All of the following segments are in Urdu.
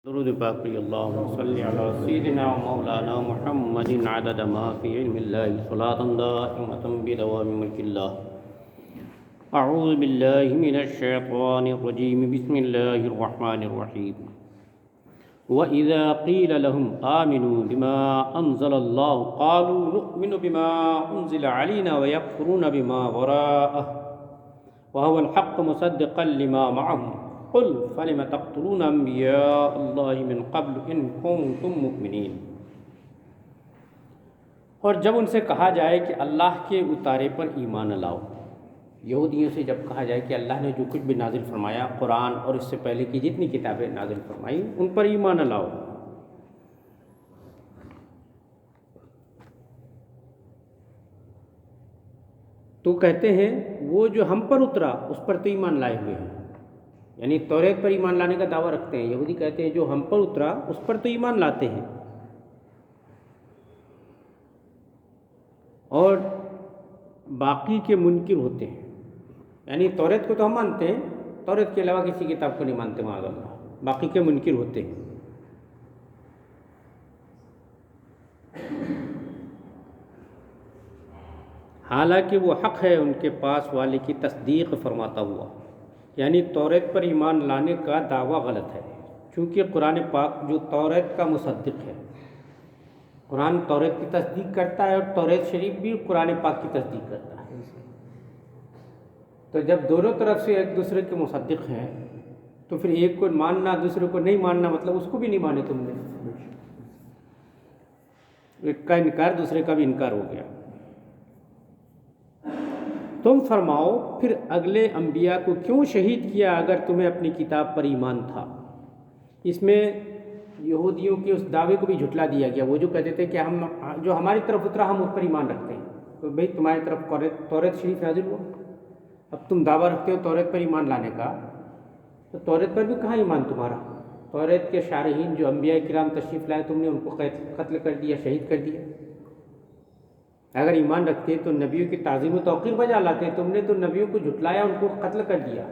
درود پاک پڑھی اللہم صلی علی سیدنا و مولانا محمد عدد ما فی علم اللہ صلاة دائمة بدوام ملک اللہ اعوذ باللہ من الشیطان الرجیم بسم اللہ الرحمن الرحیم وَإِذَا قِيلَ لَهُمْ آمِنُوا بِمَا أَنزَلَ اللَّهُ قَالُوا نُؤْمِنُ بِمَا أُنزِلَ عَلَيْنَا وَيَكْفُرُونَ بِمَا وَرَاءَهُ وَهُوَ الْحَقُّ مُصَدِّقًا لِمَا مَعَهُمْ قل فلم تقتلون انبیاء اللہ من قبل ان کنتم مؤمنین۔ اور جب ان سے کہا جائے کہ اللہ کے اتارے پر ایمان لاؤ، یہودیوں سے جب کہا جائے کہ اللہ نے جو کچھ بھی نازل فرمایا، قرآن اور اس سے پہلے کی جتنی کتابیں نازل فرمائی ان پر ایمان لاؤ، تو کہتے ہیں وہ جو ہم پر اترا اس پر تو ایمان لائے ہوئے ہیں، یعنی توریت پر ایمان لانے کا دعویٰ رکھتے ہیں۔ یہودی کہتے ہیں جو ہم پر اترا اس پر تو ایمان لاتے ہیں، اور باقی کے منکر ہوتے ہیں، یعنی توریت کو تو ہم مانتے ہیں، توریت کے علاوہ کسی کتاب کو نہیں مانتے معاذ اللہ، باقی کے منکر ہوتے ہیں۔ حالانکہ وہ حق ہے ان کے پاس والے کی تصدیق فرماتا ہوا، یعنی توریت پر ایمان لانے کا دعویٰ غلط ہے، چونکہ قرآن پاک جو توریت کا مصدق ہے، قرآن توریت کی تصدیق کرتا ہے اور توریت شریف بھی قرآن پاک کی تصدیق کرتا ہے۔ تو جب دونوں طرف سے ایک دوسرے کے مصدق ہیں تو پھر ایک کو ماننا دوسرے کو نہیں ماننا، مطلب اس کو بھی نہیں مانے تم نے، ایک کا انکار دوسرے کا بھی انکار ہو گیا۔ تم فرماؤ پھر اگلے انبیاء کو کیوں شہید کیا اگر تمہیں اپنی کتاب پر ایمان تھا؟ اس میں یہودیوں کے اس دعوے کو بھی جھٹلا دیا گیا، وہ جو کہتے تھے کہ ہم جو ہماری طرف اترا ہم اس پر ایمان رکھتے ہیں، تو بھئی تمہاری طرف توریت شریف نازل ہوا، اب تم دعویٰ رکھتے ہو توریت پر ایمان لانے کا، تو توریت پر بھی کہاں ایمان تمہارا؟ توریت کے شارحین جو انبیاء کرام تشریف لائے تم نے ان کو قتل کر دیا، شہید کر دیا۔ اگر ایمان رکھتے تو نبیوں کی تعظیم و توقیر بجا لاتے، تم نے تو نبیوں کو جھٹلایا، ان کو قتل کر دیا،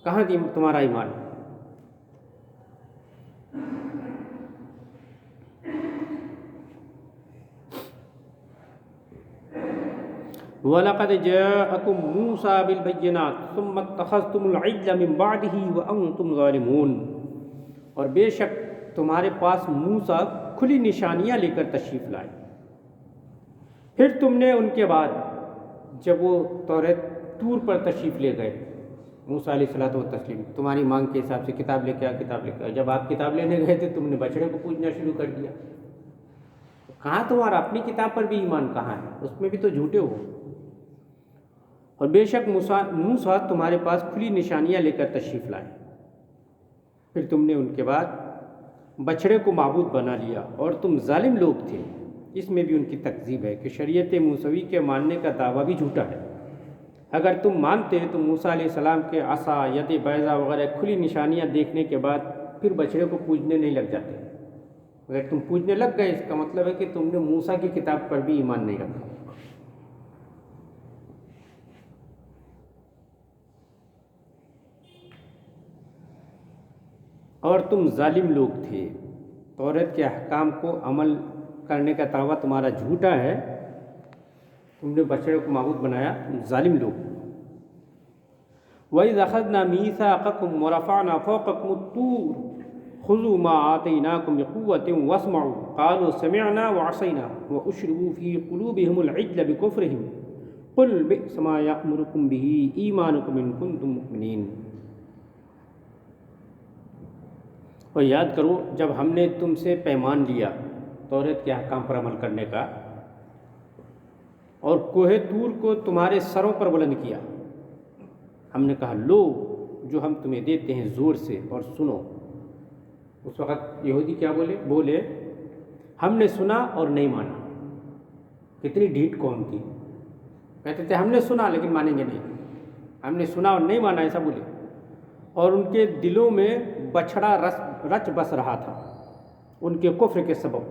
کہاں تمہارا ایمان؟ وَلَقَدْ جَاءَكُم مُوسَىٰ بِالْبَيِّنَاتِ ثُمَّ اتَّخَذْتُمُ الْعِجْلَ مِن بَعْدِهِ وَأَنتُمْ ظَالِمُونَ، اور بے شک تمہارے پاس موسیٰ کھلی نشانیاں لے کر تشریف لائے، پھر تم نے ان کے بعد جب وہ توریت طور پر تشریف لے گئے، موسیٰ علیہ الصلوۃ والتسلیم تمہاری مانگ کے حساب سے کتاب لے کے آ، جب آپ کتاب لینے گئے تھے تم نے بچڑے کو پوجنا شروع کر دیا، کہاں تمہارا اپنی کتاب پر بھی ایمان کہاں ہے؟ اس میں بھی تو جھوٹے ہو۔ اور بے شک موسیٰ تمہارے پاس کھلی نشانیاں لے کر تشریف لائے، پھر تم نے ان کے بعد بچڑے کو معبود بنا لیا اور تم ظالم لوگ تھے۔ اس میں بھی ان کی تکذیب ہے کہ شریعت موسوی کے ماننے کا دعویٰ بھی جھوٹا ہے۔ اگر تم مانتے تو موسیٰ علیہ السلام کے عصا، ید بیضا وغیرہ کھلی نشانیاں دیکھنے کے بعد پھر بچڑے کو پوجنے نہیں لگ جاتے۔ اگر تم پوجنے لگ گئے اس کا مطلب ہے کہ تم نے موسیٰ کی کتاب پر بھی ایمان نہیں رکھا۔ اور تم ظالم لوگ تھے، توریت کے احکام کو عمل کرنے کا دعویٰ تمہارا جھوٹا ہے، تم نے بچڑے کو معبود بنایا، ظالم لوگ۔ وَإِذْ أَخَذْنَا مِيثَاقَكُمْ وَرَفَعْنَا فَوْقَكُمُ الطُّورَ خُذُوا مَا آتَيْنَاكُمْ بِقُوَّةٍ وَاسْمَعُوا قَالُوا سَمِعْنَا وَعَصَيْنَا وَأُشْرِبُوا فِي قُلُوبِهِمُ الْعِجْلَ بِكُفْرِهِمْ قُلْ بِئْسَ مَا يَأْمُرُكُمْ بِهِ إِيمَانُكُمْ إِن كُنتُم مُّؤْمِنِينَ۔ اور یاد کرو جب ہم نے تم سے پیمان لیا توریت کے احکام پر عمل کرنے کا، اور کوہ طور کو تمہارے سروں پر بلند کیا، ہم نے کہا لو جو ہم تمہیں دیتے ہیں زور سے اور سنو۔ اس وقت یہودی کیا بولے ہم نے سنا اور نہیں مانا۔ کتنی ڈھیٹ قوم تھی، کہتے تھے ہم نے سنا لیکن مانیں گے نہیں، ہم نے سنا اور نہیں مانا، ایسا بولے، اور ان کے دلوں میں بچھڑا رچ بس رہا تھا ان کے کفر کے سبب۔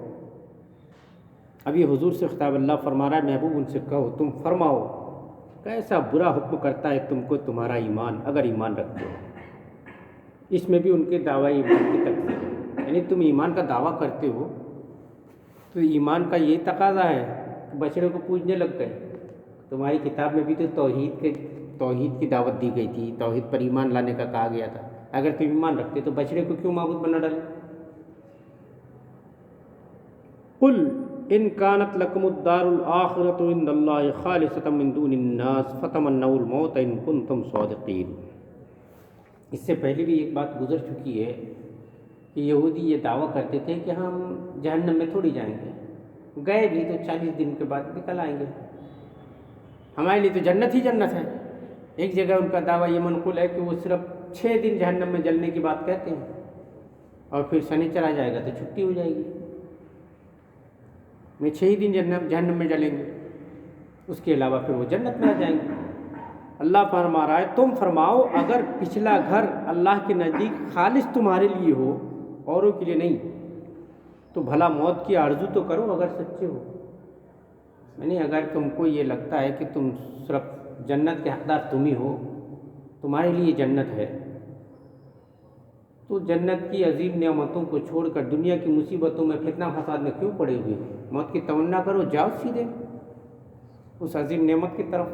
اب یہ حضور سے خطاب اللہ فرما رہا ہے محبوب ان سے کہو تم فرماؤ کیسا برا حکم کرتا ہے تم کو تمہارا ایمان اگر ایمان رکھتے ہو۔ اس میں بھی ان کے دعوی ایمان کی تکذیب ہے۔ یعنی تم ایمان کا دعویٰ کرتے ہو تو ایمان کا یہی تقاضا ہے کہ بچڑے کو پوجنے لگ گئے. تمہاری کتاب میں بھی تو توحید کی دعوت دی گئی تھی، توحید پر ایمان لانے کا کہا گیا تھا. اگر تم ایمان رکھتے تو بچڑے کو کیوں معبود بنا ڈالے؟ قل ان كانت لكم الدار الآخرة عند الله خالصة من دون الناس فتمنوا الموت ان كنتم صادقين. اس سے پہلے بھی ایک بات گزر چکی ہے کہ یہودی یہ دعویٰ کرتے تھے کہ ہم جہنم میں تھوڑی جائیں گے، گئے بھی تو 40 دن کے بعد نکل آئیں گے، ہمارے لیے تو جنت ہی جنت ہے. ایک جگہ ان کا دعویٰ یہ منقول ہے کہ وہ صرف 6 دن جہنم میں جلنے کی بات کہتے ہیں اور پھر شنیچر آ جائے گا تو چھٹی ہو جائے گی. میں 6 ہی دن جہنم میں جلیں گے، اس کے علاوہ پھر وہ جنت میں آ جائیں گے. اللہ فرما رہا ہے تم فرماؤ اگر پچھلا گھر اللہ کے نزدیک خالص تمہارے لیے ہو، اوروں کے لیے نہیں، تو بھلا موت کی آرزو تو کرو اگر سچے ہو. یعنی اگر تم کو یہ لگتا ہے کہ تم صرف جنت کے حقدار تم ہی ہو، تمہارے لیے جنت ہے، تو جنت کی عظیم نعمتوں کو چھوڑ کر دنیا کی مصیبتوں میں فتنہ فساد میں کیوں پڑے ہوئے ہو؟ موت کی تمنا کرو، جاؤ سیدھے اس عظیم نعمت کی طرف.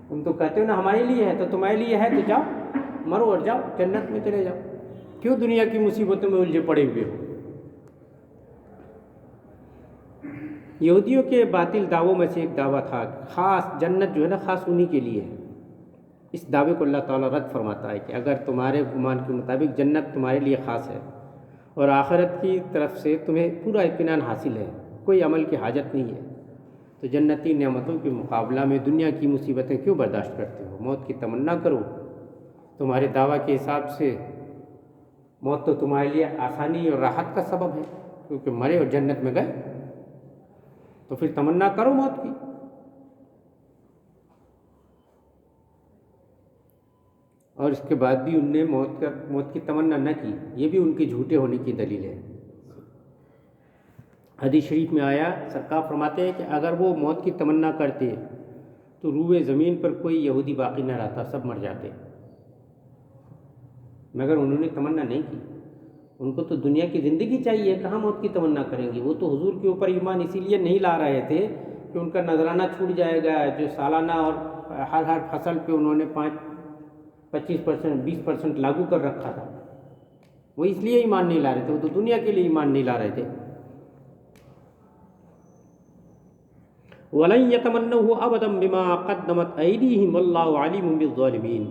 تم تو کہتے ہو نا ہمارے لیے ہے، تو تمہارے لیے ہے تو جاؤ، مرو اور جاؤ جنت میں چلے جاؤ، کیوں دنیا کی مصیبتوں میں الجھے پڑے ہوئے ہو؟ یہودیوں کے باطل دعووں میں سے ایک دعویٰ تھا خاص جنت جو ہے نا خاص انہی کے لیے ہے. اس دعوے کو اللہ تعالیٰ رد فرماتا ہے کہ اگر تمہارے گمان کے مطابق جنت تمہارے لیے خاص ہے اور آخرت کی طرف سے تمہیں پورا اطمینان حاصل ہے، کوئی عمل کی حاجت نہیں ہے، تو جنتی نعمتوں کے مقابلہ میں دنیا کی مصیبتیں کیوں برداشت کرتے ہو؟ موت کی تمنا کرو. تمہارے دعویٰ کے حساب سے موت تو تمہارے لیے آسانی اور راحت کا سبب ہے، کیونکہ مرے اور جنت میں گئے، تو پھر تمنا کرو موت کی. اور اس کے بعد بھی ان نے موت کی تمنا نہ کی، یہ بھی ان کے جھوٹے ہونے کی دلیل ہے. حدیث شریف میں آیا سرکار فرماتے ہیں کہ اگر وہ موت کی تمنا کرتے تو روئے زمین پر کوئی یہودی باقی نہ رہتا، سب مر جاتے. مگر انہوں نے تمنا نہیں کی، ان کو تو دنیا کی زندگی چاہیے، کہاں موت کی تمنا کریں گے؟ وہ تو حضور کے اوپر ایمان اسی لیے نہیں لا رہے تھے کہ ان کا نذرانہ چھوٹ جائے گا جو سالانہ اور ہر فصل پہ انہوں نے 25% 20% لاگو کر رکھا تھا. وہ اس لیے ایمان نہیں لا رہے تھے، وہ تو دنیا کے لیے ایمان نہیں لا رہے تھے. وَلَن يَتَمَنَّوْهُ أَبَدًا بِمَا قَدَّمَتْ أَيْدِيهِمْ وَاللَّهُ عَلِيمٌ بِالظَّالِمِينَ.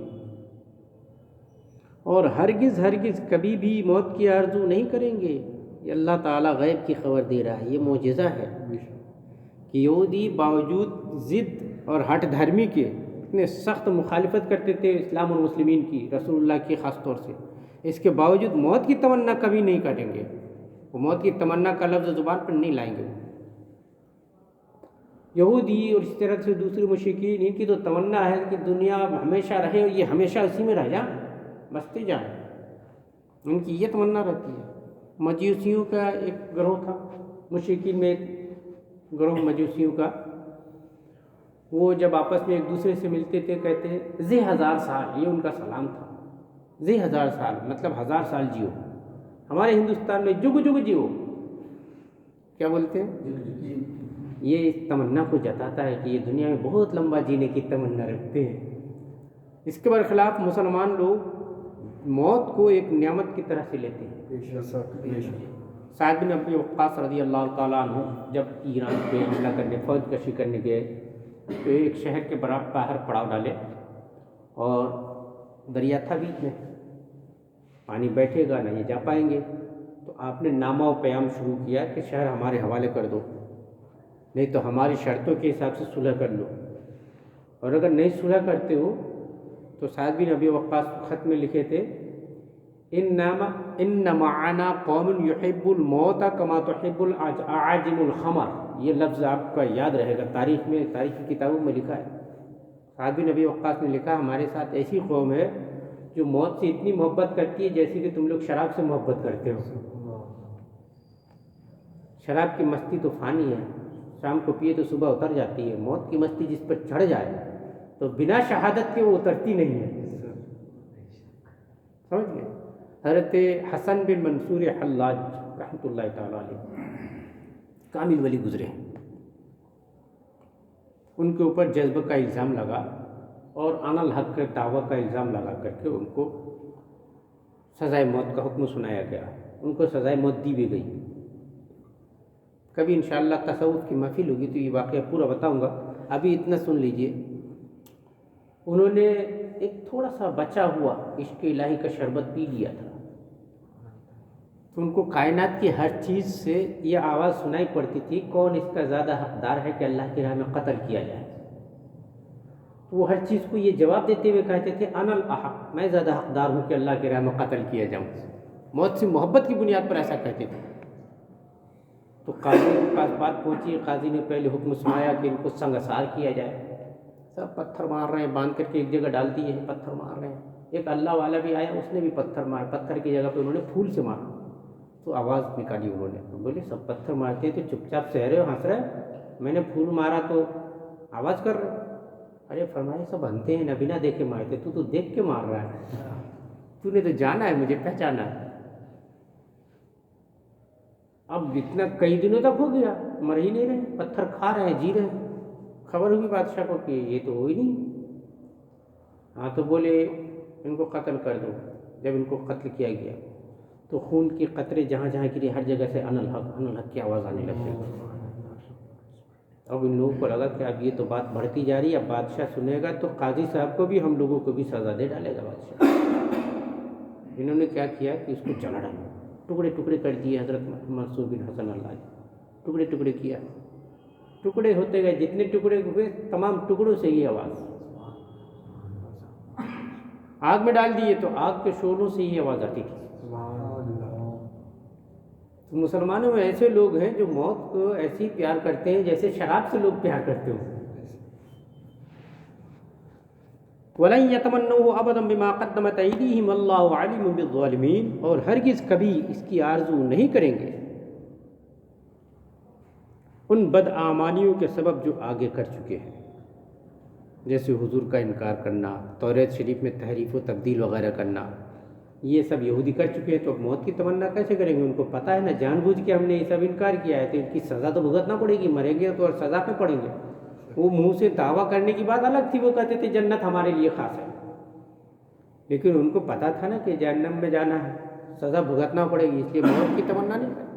اور ہرگز کبھی بھی موت کی آرزو نہیں کریں گے. یہ اللہ تعالیٰ غیب کی خبر دے رہا ہے، یہ معجزہ ہے کہ یہودی باوجود ضد اور ہٹ دھرمی کے اتنے سخت مخالفت کرتے تھے اسلام اور مسلمین کی، رسول اللہ کی خاص طور سے، اس کے باوجود موت کی تمنا کبھی نہیں کریں گے. وہ موت کی تمنا کا لفظ زبان پر نہیں لائیں گے. یہودی اور اس طرح سے دوسرے مشرکین، ان کی تو تمنا ہے کہ دنیا ہمیشہ رہے اور یہ ہمیشہ اسی میں رہ جائیں، بستے جائیں، ان کی یہ تمنا رہتی ہے. مجوسیوں کا ایک گروہ تھا، مشرکین میں ایک گروہ مجوسیوں کا، وہ جب آپس میں ایک دوسرے سے ملتے تھے کہتے زی 1000 سال، یہ ان کا سلام تھا. زی 1000 سال مطلب 1000 سال جیو. ہمارے ہندوستان میں جگ جگ جیو کیا بولتے ہیں؟ یہ اس تمنا کو جتاتا ہے کہ یہ دنیا میں بہت لمبا جینے کی تمنا رکھتے ہیں. اس کے برخلاف مسلمان لوگ موت کو ایک نعمت کی طرح سے لیتے ہیں. سعد بن ابی وقاص رضی اللہ تعالیٰ عنہ جب ایران پہ حملہ کرنے، فوج کشی کرنے گئے تو ایک شہر کے باہر پڑاؤ ڈالے اور دریا تھا بیچ میں، پانی بیٹھے گا نہیں جا پائیں گے. تو آپ نے نامہ و پیام شروع کیا کہ شہر ہمارے حوالے کر دو، نہیں تو ہماری شرطوں کے حساب سے صلح کر لو، اور اگر نہیں صلح کرتے ہو تو سعد بن ابی وقاص خط میں لکھے تھے ان معنا قوم یحب الموت کما تحب الاعاجم الخمر. یہ لفظ آپ کا یاد رہے گا، تاریخی کتابوں میں لکھا ہے. سعد بن ابی وقاص نے لکھا ہمارے ساتھ ایسی قوم ہے جو موت سے اتنی محبت کرتی ہے جیسے کہ تم لوگ شراب سے محبت کرتے ہو. شراب کی مستی تو فانی ہے، شام کو پیے تو صبح اتر جاتی ہے. موت کی مستی جس پر چڑھ جائے تو بنا شہادت کے وہ اترتی نہیں ہے. سمجھ گئے؟ حضرت حسن بن منصور حلاج رحمۃ اللہ تعالیٰ علیہ کامل ولی گزرے ہیں، ان کے اوپر جذب کا الزام لگا اور عن الحق کے دعویٰ کا الزام لگا کر کے ان کو سزائے موت کا حکم سنایا گیا، ان کو سزائے موت دی بھی گئی۔ کبھی انشاءاللہ تصوف کی محفل ہوگی تو یہ واقعہ پورا بتاؤں گا، ابھی اتنا سن لیجئے۔ انہوں نے ایک تھوڑا سا بچا ہوا عشق الہی کا شربت پی لیا تھا، تو ان کو کائنات کی ہر چیز سے یہ آواز سنائی پڑتی تھی، کون اس کا زیادہ حقدار ہے کہ اللہ کی راہ میں قتل کیا جائے۔ تو وہ ہر چیز کو یہ جواب دیتے ہوئے کہتے تھے انا الاحق، میں زیادہ حقدار ہوں کہ اللہ کی راہ میں قتل کیا جاؤں۔ موت سے محبت کی بنیاد پر ایسا کہتے تھے۔ تو قاضی کے پاس بات پہنچی، قاضی نے پہلے حکم سنایا کہ ان کو سنگسار کیا جائے۔ سب پتھر مار رہے ہیں، باندھ کر کے ایک جگہ ڈال دیے ہیں، پتھر مار رہے ہیں۔ ایک اللہ والا بھی آیا، اس نے بھی پتھر مار، پتھر کی جگہ پہ انہوں نے پھول سے مارا۔ تو آواز نکالی انہوں نے، بولے سب پتھر مارتے ہیں تو چپ چاپ سہ رہے ہو، ہنس رہے، میں نے پھول مارا تو آواز کر رہے۔ ارے فرمائے سب ہنستے ہیں، نہ بنا دیکھے مارتے، تو دیکھ کے مار رہا ہے، تو نے تو جانا ہے، مجھے پہچانا ہے۔ اب اتنا کئی دنوں تک ہو گیا، مر ہی نہیں رہے، پتھر کھا رہے ہیں، جی رہے ہیں۔ خبر ہوگی بادشاہ کو کہ یہ تو ہو ہی نہیں۔ ہاں تو بولے ان کو قتل کر دو۔ جب ان کو قتل کیا گیا تو خون کے قطرے جہاں جہاں گرے ہر جگہ سے ان الحق کی آواز آنے لگ گئی۔ اب ان لوگوں کو لگا کہ اب یہ تو بات بڑھتی جا رہی ہے، اب بادشاہ سنے گا تو قاضی صاحب کو بھی، ہم لوگوں کو بھی سزا دے ڈالے گا بادشاہ۔ انہوں نے کیا کیا کہ اس کو جلا ڈالا، ٹکڑے ٹکڑے کر دیے حضرت منصور بن حسن اللہ، ٹکڑے ٹکڑے کیا، ٹکڑے ہوتے گئے، جتنے ٹکڑے ہوئے تمام ٹکڑوں سے یہ آواز، آگ میں ڈال دیے تو آگ کے شعلوں سے یہ آواز آتی تھی۔ تو مسلمانوں میں ایسے لوگ ہیں جو موت کو ایسے ہی پیار کرتے ہیں جیسے شراب سے لوگ پیار کرتے ہوں۔ وَلَن يَتَمَنَّوْهُ أَبَدًا بِمَا قَدَّمَتْ أَيْدِيهِمْ وَاللَّهُ عَلِيمٌ بِالظَّالِمِينَ، اور ہرگز کبھی اس کی آرزو نہیں کریں گے ان بدعمالیوں کے سبب جو آگے کر چکے ہیں، جیسے حضور کا انکار کرنا، توریت شریف میں تحریف و تبدیل وغیرہ کرنا، یہ سب یہودی کر چکے ہیں۔ تو اب موت کی تمنا کیسے کریں گے؟ ان کو پتہ ہے نا، جان بوجھ کے ہم نے یہ سب انکار کیا ہے تو ان کی سزا تو بھگتنا پڑے گی، مریں گے تو اور سزا پہ پڑیں گے۔ وہ منہ سے دعویٰ کرنے کی بات الگ تھی، وہ کہتے تھے جنت ہمارے لیے خاص ہے، لیکن ان کو پتہ تھا نا کہ جہنم میں جانا ہے، سزا بھگتنا پڑے گی، اس لیے موت کی تمنا نہیں کرتے۔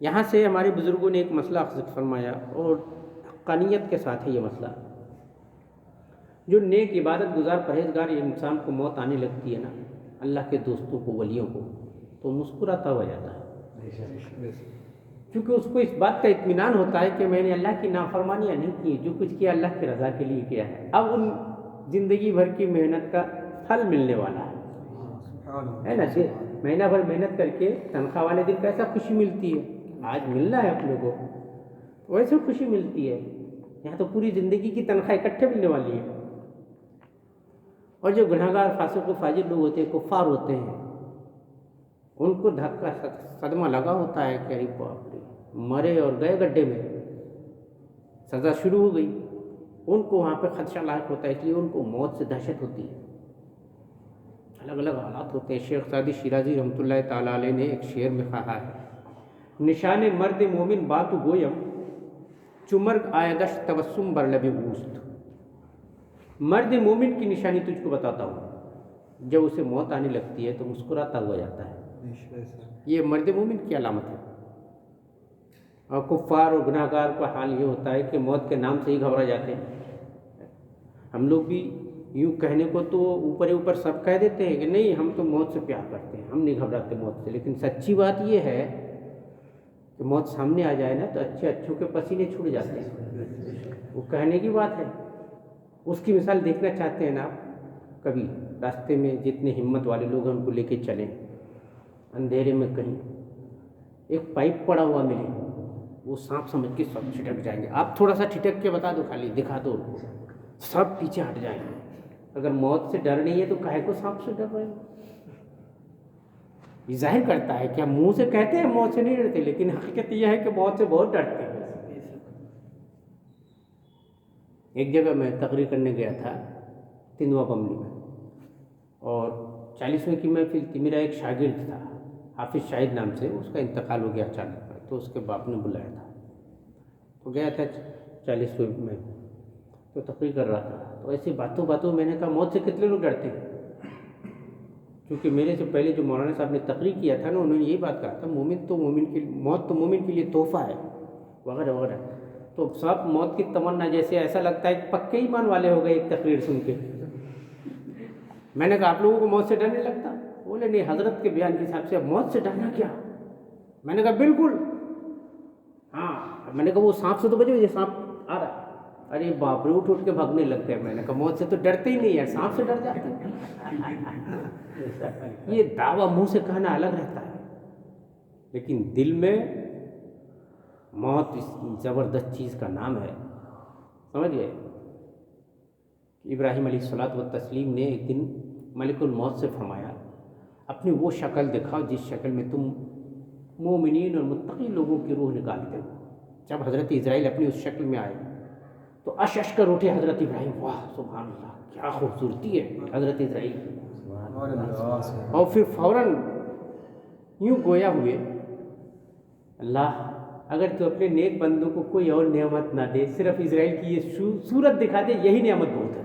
یہاں سے ہمارے بزرگوں نے ایک مسئلہ اخذ فرمایا، اور حقانیت کے ساتھ ہے یہ مسئلہ۔ جو نیک عبادت گزار پرہیزگار انسان کو موت آنے لگتی ہے نا، اللہ کے دوستوں کو، ولیوں کو، تو مسکراتا ہوا جاتا ہے، کیونکہ اس کو اس بات کا اطمینان ہوتا ہے کہ میں نے اللہ کی نافرمانیاں نہیں کی، جو کچھ کیا اللہ کی رضا کے لیے کیا ہے، اب ان زندگی بھر کی محنت کا پھل ملنے والا ہے نا۔ مہینہ بھر محنت کر کے تنخواہ والے دن کیسا خوشی ملتی ہے، آج ملنا ہے اپنے کو، ویسے خوشی ملتی ہے۔ یہاں تو پوری زندگی کی تنخواہ اکٹھے ملنے والی ہے۔ اور جو گنہگار فاسق و فاجر لوگ ہوتے ہیں، کفار ہوتے ہیں، ان کو دھکا صدمہ لگا ہوتا ہے کہ ارے باپ رے، مرے اور گئے گڈھے میں، سزا شروع ہو گئی۔ ان کو وہاں پہ خدشہ لاحق ہوتا ہے، اس لیے ان کو موت سے دہشت ہوتی ہے۔ الگ الگ حالات ہوتے ہیں۔ شیخ سعدی شیرازی رحمۃ اللہ تعالیٰ علیہ نے ایک شعر میں کہا ہے، نشان مرد مومن بات گویم، چمرگ آیدش تبسم بر لب اوست۔ مرد مومن کی نشانی تجھ کو بتاتا ہوں، جب اسے موت آنے لگتی ہے تو مسکراتا ہوا جاتا ہے، یہ مرد مومن کی علامت ہے۔ اور کفار اور گناہ گار کا حال یہ ہوتا ہے کہ موت کے نام سے ہی گھبرا جاتے ہیں۔ ہم لوگ بھی یوں کہنے کو تو اوپر اوپر سب کہہ دیتے ہیں کہ نہیں ہم تو موت سے پیار کرتے ہیں، ہم نہیں گھبراتے موت سے، لیکن سچی بات یہ ہے کہ موت سامنے آ جائے نا تو اچھے اچھوں کے پسینے چھوٹ جاتے ہیں۔ وہ کہنے کی بات ہے، اس کی مثال دیکھنا چاہتے ہیں نا آپ، کبھی راستے میں جتنے ہمت والے لوگ ہیں ان کو لے کے چلیں، اندھیرے میں کہیں ایک پائپ پڑا ہوا ملے، وہ سانپ سمجھ کے سب چھٹک جائیں گے۔ آپ تھوڑا سا ٹھٹک کے بتا دو، خالی دکھا دو، سب پیچھے ہٹ جائیں گے۔ اگر موت سے ڈر نہیں ہے تو کاہے کو سانپ سے ڈر رہے ہیں؟ یہ ظاہر کرتا ہے کہ ہم منہ سے کہتے ہیں موت سے نہیں ڈرتے، لیکن حقیقت یہ ہے کہ موت سے بہت ڈرتے ہیں۔ ایک جگہ میں تقریر کرنے گیا تھا، تندوا بملی میں، اور 40ویں کی محفل تھی، میرا ایک شاگرد تھا حافظ شاہد نام سے، اس کا انتقال ہو گیا اچانک میں، تو اس کے باپ نے بلایا تھا، تو گیا تھا 40ویں میں، تو تقریر کر رہا تھا، تو ایسی باتوں باتوں میں نے کہا موت سے کتنے لوگ ڈرتے ہیں، کیونکہ میرے سے پہلے جو مولانا صاحب نے تقریر کیا تھا نا، انہوں نے یہی بات کہا تھا موت تو مومن کے لیے تحفہ ہے وغیرہ وغیرہ، تو سب موت کی تمنا، جیسے ایسا لگتا ہے پکے ایمان والے ہو گئے ایک تقریر سن کے۔ میں نے کہا آپ لوگوں کو موت سے ڈر نہیں لگتا؟ بولے نہیں، حضرت کے بیان کے حساب سے موت سے ڈرنا کیا؟ میں نے کہا بالکل ہاں، میں نے کہا وہ سانپ سے تو بچو، یہ سانپ آ رہا، ارے باپ رے اٹھ کے بھاگنے لگتے ہیں۔ میں نے کہا موت سے تو ڈرتے ہی نہیں ہے، سانپ سے ڈر جاتے ہیں۔ یہ دعویٰ منہ سے کہنا الگ رہتا ہے، لیکن دل میں موت اس زبردست چیز کا نام ہے، سمجھ گئے؟ ابراہیم علیہ الصلوۃ والتسلیم نے ایک دن ملک الموت سے فرمایا اپنی وہ شکل دکھاؤ جس شکل میں تم مومنین اور متقی لوگوں کی روح نکالتے ہو۔ جب حضرت اسرائیل اپنی اس شکل میں آئے تو اش کر اٹھے حضرت ابراہیم، واہ سبحان اللہ کیا خوبصورتی ہے حضرت اسرائیل کی، اور پھر فوراً یوں گویا ہوئے، اللہ اگر تو اپنے نیک بندوں کو کوئی اور نعمت نہ دے، صرف اسرائیل کی یہ صورت دکھا دے، یہی نعمت بہت ہے۔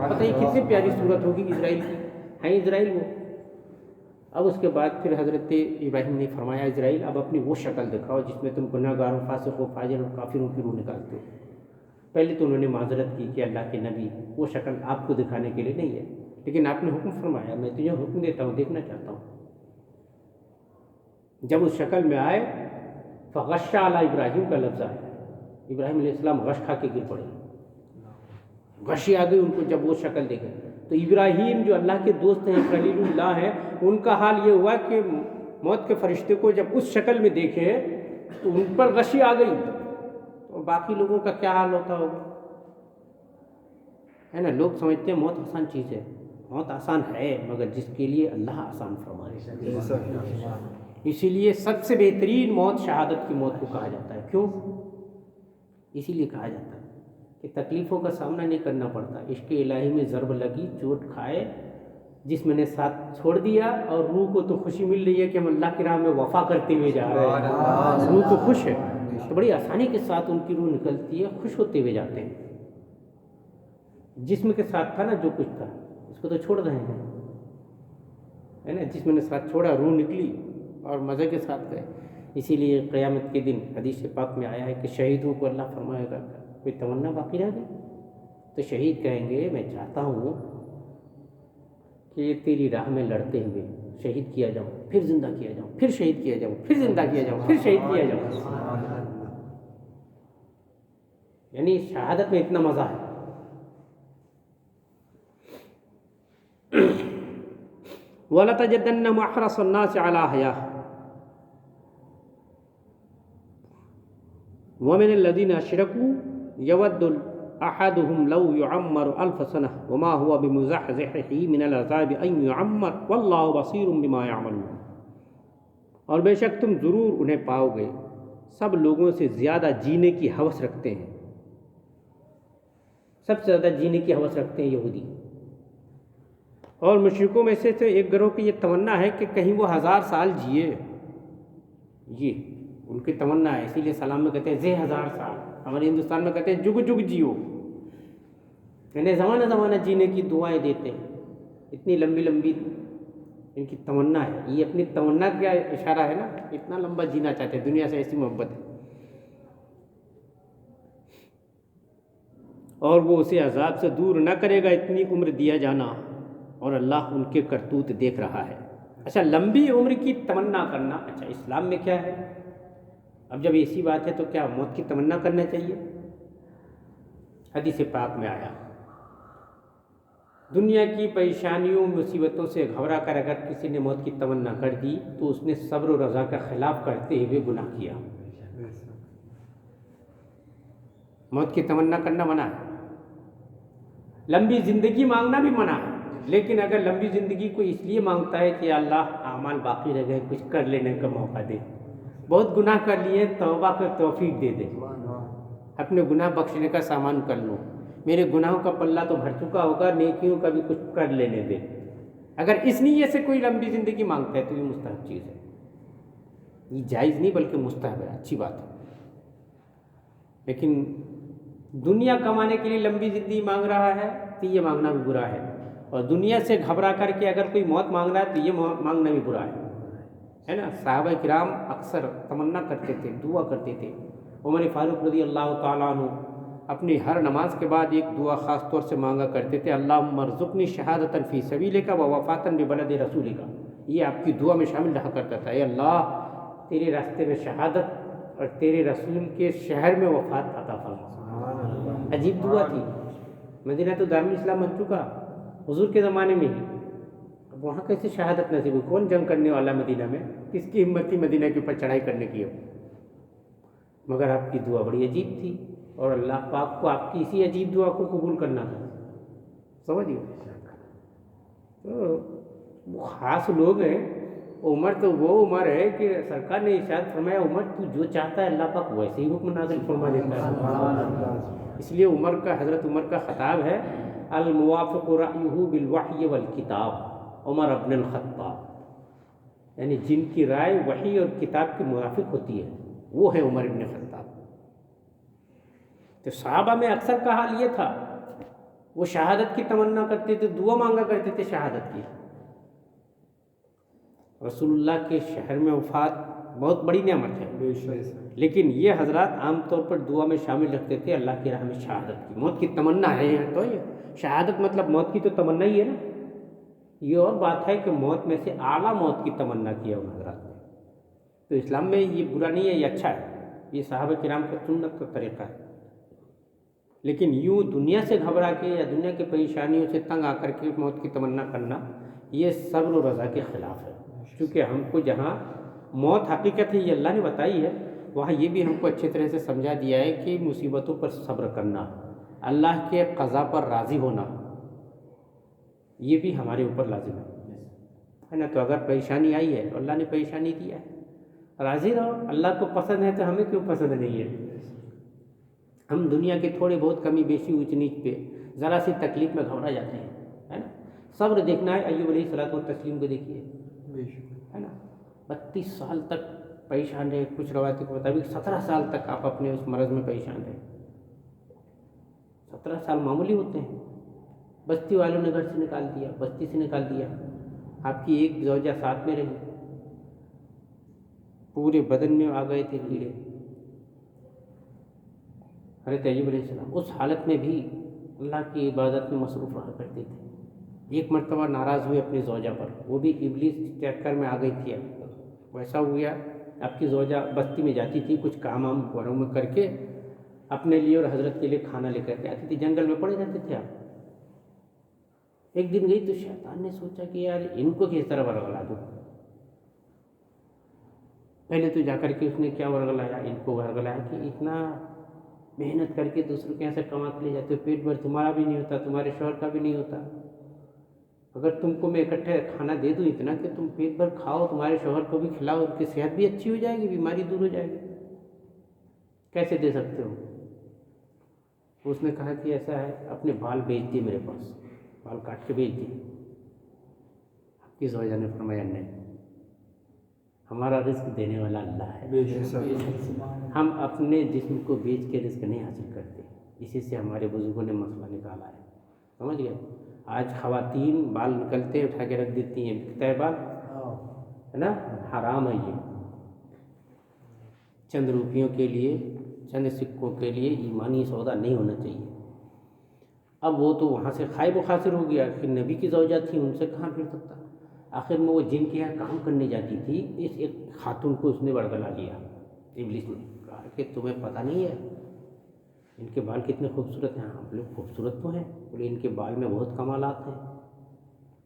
پتہ ہی کتنی پیاری صورت ہوگی اسرائیل کی، ہیں اسرائیل وہ۔ اب اس کے بعد پھر حضرت ابراہیم نے فرمایا اسرائیل اب اپنی وہ شکل دکھاؤ جس میں تم گناہ گاروں، فاسقوں، فاجر اور کافروں کی روح نکالتے ہو۔ پہلے تو انہوں نے معذرت کی کہ اللہ کے نبی وہ شکل آپ کو دکھانے کے لیے نہیں ہے، لیکن آپ نے حکم فرمایا، میں تجھے حکم دیتا ہوں، دیکھنا چاہتا ہوں۔ جب اس شکل میں آئے فغشا علی ابراہیم کا لفظ آیا، ابراہیم علیہ السلام غش کھا کے گر پڑے، غشی آ گئی ان کو جب وہ شکل دیکھے۔ تو ابراہیم جو اللہ کے دوست ہیں، خلیل اللہ ہیں، ان کا حال یہ ہوا کہ موت کے فرشتے کو جب اس شکل میں دیکھے تو ان پر غشی آ گئی، تو باقی لوگوں کا کیا حال ہوتا ہوگا، ہے نا؟ لوگ سمجھتے ہیں موت آسان چیز ہے، موت آسان ہے مگر جس کے لیے اللہ آسان فرمائے۔ اسی لیے سب سے بہترین موت شہادت کی موت کو کہا جاتا ہے۔ کیوں؟ اسی لیے کہا جاتا ہے کہ تکلیفوں کا سامنا نہیں کرنا پڑتا، عشق الہی میں ضرب لگی، چوٹ کھائے، جسم نے ساتھ چھوڑ دیا، اور روح کو تو خوشی مل رہی ہے کہ ہم اللہ کی راہ میں وفا کرتے ہوئے جا رہے ہیں، روح تو خوش ہے، تو بڑی آسانی کے ساتھ ان کی روح نکلتی ہے، خوش ہوتے ہوئے جاتے ہیں۔ جسم کے ساتھ تھا نا جو کچھ تھا، اس کو تو چھوڑ رہے ہیں، ہے نا؟ جسم نے ساتھ چھوڑا، روح نکلی اور مزے کے ساتھ گئے۔ اسی لیے قیامت کے دن حدیث پاک میں آیا ہے کہ شہیدوں کو اللہ فرمائے گا کوئی تمنا باقی رہ گئی، تو شہید کہیں گے میں چاہتا ہوں کہ تیری راہ میں لڑتے ہوئے شہید کیا جاؤں، پھر زندہ کیا جاؤں، پھر شہید کیا جاؤں، پھر زندہ کیا جاؤں، پھر شہید کیا جاؤں۔ یعنی شہادت میں اتنا مزہ ہے۔ وَلَتَجِدَنَّهُمْ أَحْرَصَ النَّاسِ عَلَىٰ حَيَاةٍ وَمِنَ الَّذِينَ أَشْرَكُوا يَوَدُّ أَحَدُهُمْ لَوْ يُعَمَّرُ أَلْفَ سَنَةٍ وَمَا هُوَ بِمُزَحْزِحِهِ مِنَ الْعَذَابِ أَن يُعَمَّرَ وَاللَّهُ بَصِيرٌ بِمَا يَعْمَلُونَ۔ اور بے شک تم ضرور انہیں پاؤ گے سب لوگوں سے زیادہ جینے کی ہوس رکھتے ہیں، سب سے زیادہ جینے کی ہوس رکھتے ہیں یہودی، اور مشرکوں میں سے ایک گروہ کی یہ تمنا ہے کہ کہیں وہ 1000 سال جیے، یہ ان کی تمنا ہے۔ اسی لیے سلام میں کہتے ہیں زے 1000 سال، ہمارے ہندوستان میں کہتے ہیں جگ جگ جیو، یعنی زمانہ زمانہ جینے کی دعائیں دیتے ہیں۔ اتنی لمبی لمبی ان کی تمنا ہے، یہ اپنی تمنا کا اشارہ ہے نا، اتنا لمبا جینا چاہتے ہیں، دنیا سے ایسی محبت ہے۔ اور وہ اسے عذاب سے دور نہ کرے گا اتنی عمر دیا جانا، اور اللہ ان کے کرتوت دیکھ رہا ہے۔ اچھا، لمبی عمر کی تمنا کرنا، اچھا اسلام میں کیا ہے؟ اب جب ایسی بات ہے تو کیا موت کی تمنا کرنا چاہیے؟ حدیث پاک میں آیا دنیا کی پریشانیوں مصیبتوں سے گھبرا کر اگر کسی نے موت کی تمنا کر دی تو اس نے صبر و رضا کا خلاف کرتے ہوئے گناہ کیا۔ موت کی تمنا کرنا منع ہے، لمبی زندگی مانگنا بھی منع ہے، لیکن اگر لمبی زندگی کو اس لیے مانگتا ہے کہ اللہ اعمال باقی رہ گئے، کچھ کر لینے کا موقع دے، بہت گناہ کر لیے، توبہ کا توفیق دے دے، اپنے گناہ بخشنے کا سامان کر لو، میرے گناہوں کا پلہ تو بھر چکا ہوگا، نیکیوں کا بھی کچھ کر لینے دے، اگر اس نیت سے کوئی لمبی زندگی مانگتا ہے تو یہ مستحب چیز ہے، یہ جائز نہیں بلکہ مستحب ہے، اچھی بات ہے۔ لیکن دنیا کمانے کے لیے لمبی زندگی مانگ رہا ہے تو یہ مانگنا بھی برا ہے، اور دنیا سے گھبرا کر کے اگر کوئی موت مانگ رہا ہے تو یہ مانگنا بھی برا ہے نا۔ صحابہ کرام اکثر تمنا کرتے تھے، دعا کرتے تھے۔ عمر فاروق رضی اللہ تعالیٰ عنہ اپنی ہر نماز کے بعد ایک دعا خاص طور سے مانگا کرتے تھے، اللہم ارزقنی شہادۃ فی سبیلک و وفاۃ ببلد رسولک۔ یہ آپ کی دعا میں شامل رہا کرتا تھا، اے اللہ تیرے راستے میں شہادت اور تیرے رسول کے شہر میں وفات عطا فرما۔ عجیب دعا تھی۔ مدینہ تو دارالاسلام بن چکا حضور کے زمانے میں ہی، اب وہاں کیسے شہادت نصیب ہوئی؟ کون جنگ کرنے والا مدینہ میں؟ کس کی ہمت تھی مدینہ کے اوپر چڑھائی کرنے کی؟ مگر آپ کی دعا بڑی عجیب تھی، اور اللہ پاک کو آپ کی اسی عجیب دعا کو قبول کرنا تھا، سمجھیے۔ تو وہ خاص لوگ ہیں۔ عمر تو وہ عمر ہے کہ سرکار نے ارشاد فرمایا عمر تو جو چاہتا ہے اللہ پاک ویسے ہی حکم نازل فرما دیتا ہے۔ اس لیے حضرت عمر کا خطاب ہے الموافق رأیہ بالوحی والکتاب عمر ابن الخطاب، یعنی جن کی رائے وحی اور کتاب کے موافق ہوتی ہے وہ ہے عمر ابن خطاب۔ تو صحابہ میں اکثر کا حال یہ تھا، وہ شہادت کی تمنا کرتے تھے، دعا مانگا کرتے تھے شہادت کی۔ رسول اللہ کے شہر میں وفات بہت بڑی نعمت ہے، لیکن یہ حضرات عام طور پر دعا میں شامل رکھتے تھے اللہ کی راہ میں شہادت کی، موت کی تمنا ہے یہاں تو یہ شہادت مطلب موت کی تو تمنا ہی ہے نا۔ یہ اور بات ہے کہ موت میں سے اعلیٰ موت کی تمنا کیا ان حضرات نے۔ تو اسلام میں یہ برا نہیں ہے، یہ اچھا ہے، یہ صحابہ کرام کا سنت کا طریقہ ہے۔ لیکن یوں دنیا سے گھبرا کے یا دنیا کی پریشانیوں سے تنگ آ کر کے موت کی تمنا کرنا یہ صبر و رضا کے خلاف ہے، کیونکہ ہم کو جہاں موت حقیقت ہے یہ اللہ نے بتائی ہے، وہاں یہ بھی ہم کو اچھی طرح سے سمجھا دیا ہے کہ مصیبتوں پر صبر کرنا، اللہ کے قضا پر راضی ہونا، یہ بھی ہمارے اوپر لازم ہے نا۔ تو اگر پریشانی آئی ہے تو اللہ نے پریشانی دیا ہے، راضی رہو۔ اللہ کو پسند ہے تو ہمیں کیوں پسند نہیں ہے؟ ہم دنیا کے تھوڑے بہت کمی بیشی اونچ نیچ پہ ذرا سی تکلیف میں گھبرا جاتے ہیں، ہے نا۔ صبر دیکھنا ہے، ایوب علیہ الصلوۃ والتسلیم کو دیکھیے، ہے نا، 32 سال تک پریشان رہے، کچھ روایت کے مطابق 17 سال تک آپ اپنے اس مرض میں پریشان رہے۔ 17 سال معمولی ہوتے ہیں؟ بستی والوں نے گھر سے نکال دیا، بستی سے نکال دیا، آپ کی ایک زوجہ ساتھ میں رہی، پورے بدن میں آ گئے تھے کیڑے۔ حضرت ایوب علیہ السلام اس حالت میں بھی اللہ کی عبادت میں مصروف رہا کرتے تھے۔ ایک مرتبہ ناراض ہوئے اپنی زوجہ پر، وہ بھی ابلیس چکر میں آ گئی تھی۔ ویسا ہوا آپ کی زوجہ بستی میں جاتی تھی، کچھ کام گھروں میں کر کے اپنے لیے اور حضرت کے لیے کھانا لے کر کے آتی تھی، جنگل میں پڑے رہتے تھے آپ۔ ایک دن گئی تو شیطان نے سوچا کہ یار ان کو کس طرح ورگلا دوں۔ پہلے تو جا کر کے اس نے کیا ورگلایا، ان کو ورگلایا کہ اتنا محنت کر کے دوسروں کے یہاں سے کما کے لے جاتے ہو، پیٹ بھر تمہارا بھی نہیں ہوتا، تمہارے شوہر کا بھی نہیں ہوتا، اگر تم کو میں اکٹھے کھانا دے دوں اتنا کہ تم پیٹ بھر کھاؤ، تمہارے شوہر کو بھی کھلاؤ، ان کی صحت بھی اچھی ہو جائے گی، بیماری دور ہو جائے گی، کیسے دے سکتے ہو؟ اس نے کہا کہ ایسا ہے، اپنے بال بیچ دیے، میرے پاس بال کاٹ کے بیچ دیے۔ آپ کی زوجہ نے فرمایا نہیں، ہمارا رزق دینے والا اللہ ہے، ہم اپنے جسم کو بیچ کے رزق نہیں حاصل کرتے۔ اسی سے ہمارے بزرگوں نے مسئلہ نکالا ہے، سمجھ گئے؟ آج خواتین بال نکلتے اٹھا کے رکھ دیتی ہیں، بکتا ہے بال، ہے نا، حرام ہے یہ۔ چند روپیوں کے لیے، چند سکوں کے لیے ایمانی سودا نہیں ہونا چاہیے۔ اب وہ تو وہاں سے خائب و خاسر ہو گیا کہ نبی کی زوجہ تھی، ان سے کہاں پھر سکتا۔ آخر میں وہ جن کے یہاں کام کرنے جاتی تھی، اس ایک خاتون کو اس نے ورگلا لیا، ابلیس نے کہا کہ تمہیں پتہ نہیں ہے ان کے بال کتنے خوبصورت ہیں؟ ہم لوگ خوبصورت تو ہیں، بولے ان کے بال میں بہت کمالات ہیں۔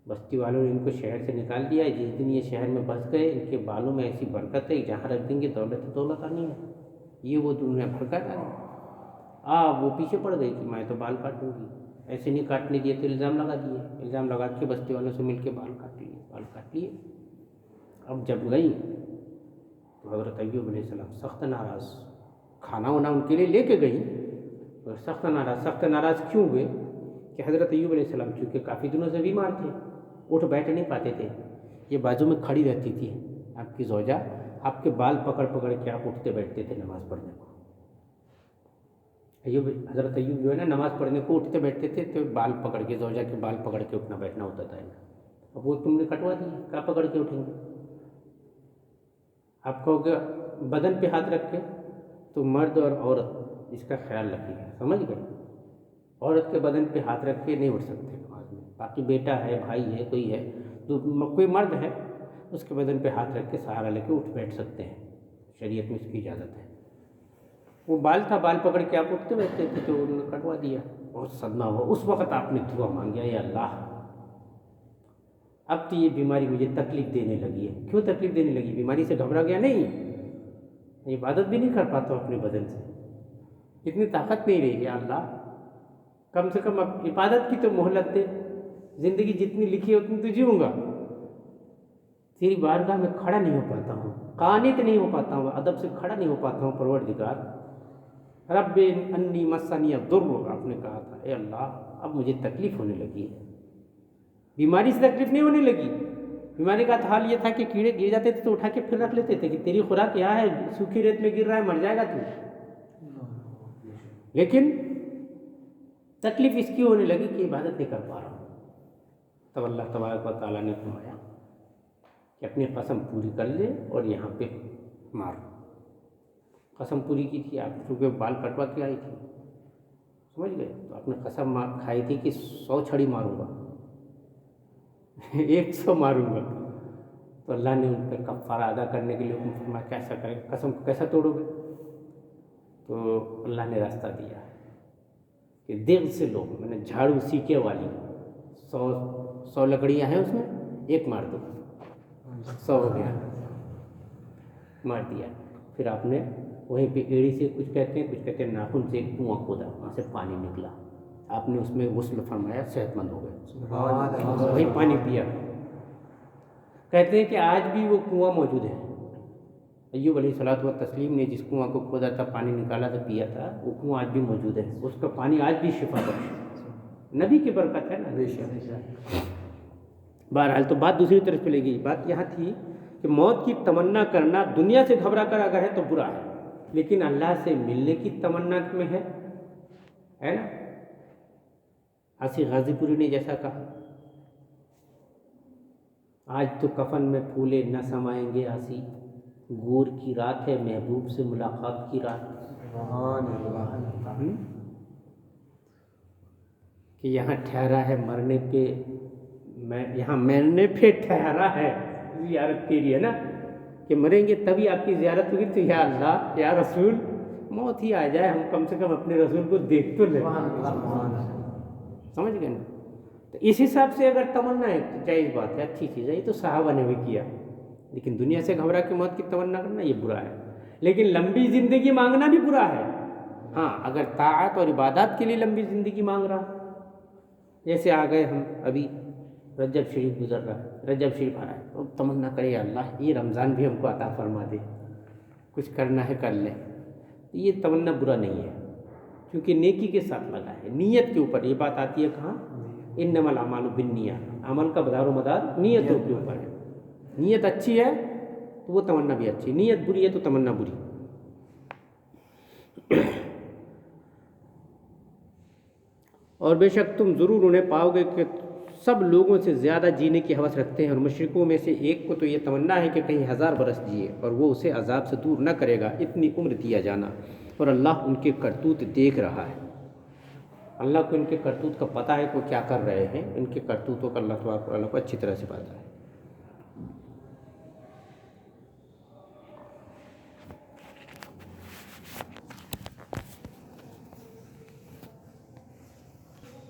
بستی والوں نے ان کو شہر سے نکال دیا، جس دن یہ شہر میں بس گئے، ان کے بالوں میں ایسی برکت ہے، جہاں رکھ دیں گے دولت آنی ہے، یہ وہ دنیا برکت آنی۔ وہ پیچھے پڑ گئی کہ میں تو بال کاٹوں گی، ایسے نہیں کاٹنے دیے تو الزام لگا دیے، الزام لگا کے بستی والوں سے مل کے بال کاٹ لیے۔ اب جب گئی تو حضرت ایوب علیہ السلام سخت ناراض، کھانا وانا ان کے لیے لے کے گئی، اور سخت ناراض کیوں ہوئے کہ حضرت ایوب علیہ السلام چونکہ کافی دنوں سے بیمار تھے، اٹھ بیٹھ نہیں پاتے تھے، یہ بازو میں کھڑی رہتی تھی آپ کی زوجہ، آپ کے بال پکڑ پکڑ کے آپ اٹھتے بیٹھتے تھے نماز پڑھنے کو۔ حضرت ایوب جو ہے نا نماز پڑھنے کو اٹھتے بیٹھتے تھے تو بال پکڑ کے، زوجہ کے بال پکڑ کے اٹھنا بیٹھنا ہوتا تھا۔ اب وہ تم نے کٹوا دی، کیا پکڑ کے اٹھیں گے؟ آپ کہو گے بدن پہ ہاتھ رکھ کے، تو مرد اور عورت اس کا خیال رکھیے گا، سمجھ گئے؟ عورت کے بدن پہ ہاتھ رکھ کے نہیں اٹھ سکتے نماز میں، باقی بیٹا ہے، بھائی ہے، کوئی ہے، تو کوئی مرد ہے اس کے بدن پہ ہاتھ رکھ کے سہارا لے کے اٹھ بیٹھ سکتے ہیں، شریعت میں اس کی اجازت ہے۔ وہ بال تھا، بال پکڑ کے آپ اٹھتے بیٹھتے تھے تو انہوں نے کٹوا دیا، بہت صدمہ ہوا۔ اس وقت آپ نے دعا مانگی، اے اللہ اب تو یہ بیماری مجھے تکلیف دینے لگی ہے۔ کیوں تکلیف دینے لگی؟ بیماری سے گھبرا گیا نہیں، عبادت بھی نہیں کر پاتا اپنے بدن سے، اتنی طاقت نہیں رہی۔ یا اللہ کم سے کم اب عبادت کی تو مہلت دے، زندگی جتنی لکھی ہے اتنی تو جیوں گا، تیری بارگاہ میں کھڑا نہیں ہو پاتا ہوں، قانت نہیں ہو پاتا ہوں، ادب سے کھڑا نہیں ہو پاتا ہوں۔ پروردگار رب انی مسنی الضر، آپ نے کہا تھا اے اللہ اب مجھے تکلیف ہونے لگی ہے۔ بیماری سے تکلیف نہیں ہونے لگی، بیماری کا حال یہ تھا کہ کیڑے گر جاتے تھے تو اٹھا کے پھر رکھ لیتے تھے کہ تیری خوراک کیا ہے، سوکھی ریت میں گر رہا ہے، مر جائے گا تو۔ لیکن تکلیف اس کی ہونے لگی کہ عبادت نہیں کر پا رہا ہوں، تب اللہ تبارک و تعالیٰ نے فرمایا کہ اپنی قسم پوری کر لے اور یہاں پہ مار۔ قسم پوری کی تھی آپ، کیونکہ بال کٹوا کے آئی تھی، سمجھ گئے؟ تو آپ نے قسم کھائی تھی کہ 100 چھڑی ماروں گا 100 ماروں گا، تو اللہ نے ان پہ کفارہ ادا کرنے کے لیے حکم فرمایا کیسا کرے، قسم کو کیسا توڑو گے؟ تو اللہ نے راستہ دیا کہ دیغ سے لو، میں نے جھاڑو سیکے والی 100 لکڑیاں ہیں اس میں، ایک مار دو، 100 ہو گیا، مار دیا۔ پھر آپ نے وہیں پہ ایڑی سے کچھ کہتے ہیں ناخن سے ایک کنواں کھودا، وہاں سے پانی نکلا، آپ نے اس میں غسل فرمایا، صحت مند ہو گئے، وہی پانی پیا۔ کہتے ہیں کہ آج بھی وہ کنواں موجود ہے، ایوب علیہ الصلوۃ والتسلیم نے جس کنواں کو کھودا تھا، پانی نکالا تھا، پیا تھا، وہ کنواں آج بھی موجود ہے، اس کا پانی آج بھی شفا بخش، نبی کی برکت ہے نا۔ بہرحال تو بات دوسری طرف چلے گئی، بات یہاں تھی کہ موت کی تمنا کرنا دنیا سے گھبرا کر اگر ہے تو برا ہے، لیکن اللہ سے ملنے کی تمنا میں ہے نا۔ آصف غازی پوری نے جیسا کہا، آج تو کفن میں پھولے نہ سمائیں گے آسی، گور کی رات ہے محبوب سے ملاقات کی رات، کہ یہاں ٹھہرا ہے مرنے پہ، یہاں مرنے پہ ٹھہرا ہے، زیارت کے لیے نا، کہ مریں گے تبھی آپ کی زیارت ہوگی، تو یا اللہ یا رسول موت ہی آ جائے، ہم کم سے کم اپنے رسول کو دیکھ تو لیں، سمجھ گئے نا؟ تو اس حساب سے اگر تمنا ہے تو جائز بات ہے، اچھی چیز ہے، یہ تو صحابہ نے بھی کیا، لیکن دنیا سے گھبرا کے موت کی تمنا کرنا یہ برا ہے، لیکن لمبی زندگی مانگنا بھی برا ہے۔ ہاں اگر طاعت اور عبادات کے لیے لمبی زندگی مانگ رہا، جیسے آ گئے ہم ابھی رجب شریف گزر رہا ہے، رجب شریف آ رہا ہے، تو تمنا کرے اللہ یہ رمضان بھی ہم کو عطا فرما دے، کچھ کرنا ہے کر لیں، یہ تمنا برا نہیں ہے، کیونکہ نیکی کے ساتھ لگا ہے، نیت کے اوپر یہ بات آتی ہے کہاں، انما الاعمال بالنیات، عمل کا دار و مدار نیتوں کے اوپر ہے، نیت اچھی ہے تو وہ تمنا بھی اچھی، نیت بری ہے تو تمنا بری۔ اور بے شک تم ضرور انہیں پاؤ گے کہ سب لوگوں سے زیادہ جینے کی ہوس رکھتے ہیں، اور مشرکوں میں سے ایک کو تو یہ تمنا ہے کہ کہیں 1000 برس جیے اور وہ اسے عذاب سے دور نہ کرے گا، اتنی عمر دیا جانا، اور اللہ ان کے کرتوت دیکھ رہا ہے، اللہ کو ان کے کرتوت کا پتہ ہے کہ وہ کیا کر رہے ہیں، ان کے کرتوتوں کا اللہ تبارک و تعالیٰ کو اچھی طرح سے پتہ ہے۔